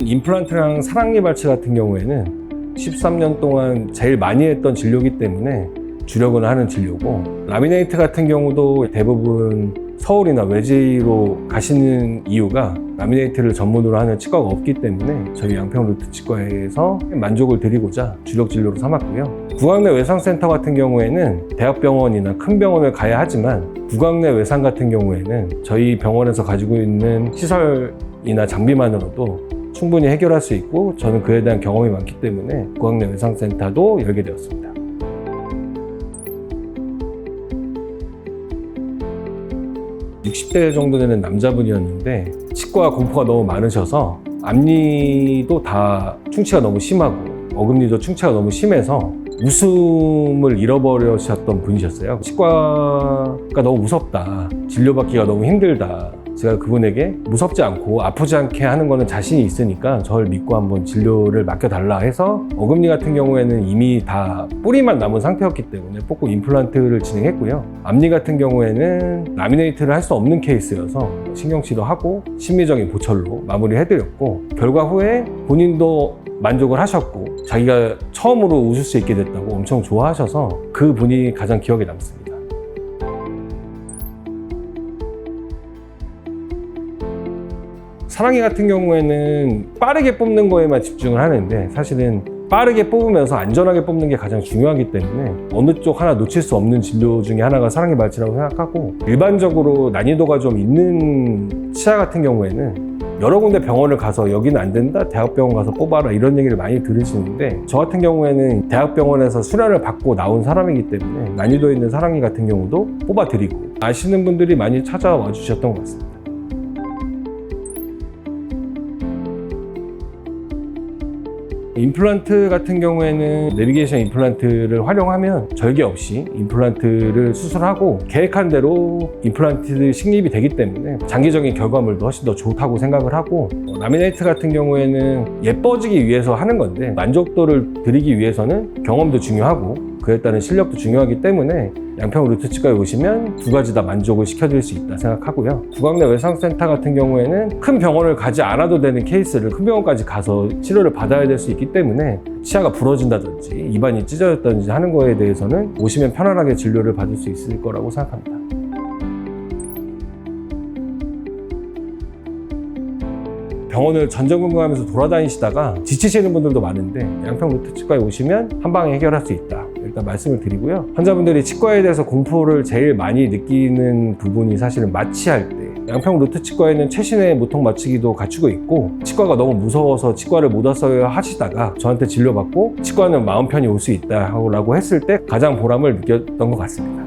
임플란트랑 사랑니 발치 같은 경우에는 13년 동안 제일 많이 했던 진료이기 때문에 주력은 하는 진료고, 라미네이트 같은 경우도 대부분 서울이나 외지로 가시는 이유가 라미네이트를 전문으로 하는 치과가 없기 때문에 저희 양평루트치과에서 만족을 드리고자 주력 진료로 삼았고요. 구강내 외상센터 같은 경우에는 대학병원이나 큰 병원을 가야 하지만, 구강내 외상 같은 경우에는 저희 병원에서 가지고 있는 시설이나 장비만으로도 충분히 해결할 수 있고, 저는 그에 대한 경험이 많기 때문에 구강내 외상센터도 열게 되었습니다. (60대) 정도 되는 남자분이었는데 치과 공포가 너무 많으셔서 앞니도 다 충치가 너무 심하고 어금니도 충치가 너무 심해서 웃음을 잃어버리셨던 분이셨어요. 치과가 너무 무섭다, 진료받기가 너무 힘들다. 제가 그분에게 무섭지 않고 아프지 않게 하는 거는 자신이 있으니까 저를 믿고 한번 진료를 맡겨달라 해서, 어금니 같은 경우에는 이미 다 뿌리만 남은 상태였기 때문에 뽑고 임플란트를 진행했고요. 앞니 같은 경우에는 라미네이트를 할 수 없는 케이스여서 신경치료하고 심미적인 보철로 마무리해드렸고, 결과 후에 본인도 만족을 하셨고 자기가 처음으로 웃을 수 있게 됐다고 엄청 좋아하셔서 그 분이 가장 기억에 남습니다. 사랑니 같은 경우에는 빠르게 뽑는 거에만 집중을 하는데, 사실은 빠르게 뽑으면서 안전하게 뽑는 게 가장 중요하기 때문에 어느 쪽 하나 놓칠 수 없는 진료 중에 하나가 사랑니 발치라고 생각하고, 일반적으로 난이도가 좀 있는 치아 같은 경우에는 여러 군데 병원을 가서 여기는 안 된다, 대학병원 가서 뽑아라, 이런 얘기를 많이 들으시는데, 저 같은 경우에는 대학병원에서 수련을 받고 나온 사람이기 때문에 난이도 있는 사랑니 같은 경우도 뽑아드리고, 아시는 분들이 많이 찾아와 주셨던 것 같습니다. 임플란트 같은 경우에는 내비게이션 임플란트를 활용하면 절개 없이 임플란트를 수술하고 계획한 대로 임플란트 식립이 되기 때문에 장기적인 결과물도 훨씬 더 좋다고 생각을 하고, 라미네이트 같은 경우에는 예뻐지기 위해서 하는 건데 만족도를 드리기 위해서는 경험도 중요하고 그에 따른 실력도 중요하기 때문에 양평루트치과에 오시면 두 가지 다 만족을 시켜드릴 수 있다 생각하고요. 구강내 외상센터 같은 경우에는 큰 병원을 가지 않아도 되는 케이스를 큰 병원까지 가서 치료를 받아야 될 수 있기 때문에 치아가 부러진다든지 입안이 찢어졌다든지 하는 거에 대해서는 오시면 편안하게 진료를 받을 수 있을 거라고 생각합니다. 병원을 전전긍긍하면서 돌아다니시다가 지치시는 분들도 많은데 양평루트치과에 오시면 한 방에 해결할 수 있다, 일단 말씀을 드리고요. 환자분들이 치과에 대해서 공포를 제일 많이 느끼는 부분이 사실은 마취할 때, 양평루트치과에는 최신의 모통 마취기도 갖추고 있고, 치과가 너무 무서워서 치과를 못 왔어요 하시다가 저한테 진료받고 치과는 마음 편히 올 수 있다라고 했을 때 가장 보람을 느꼈던 것 같습니다.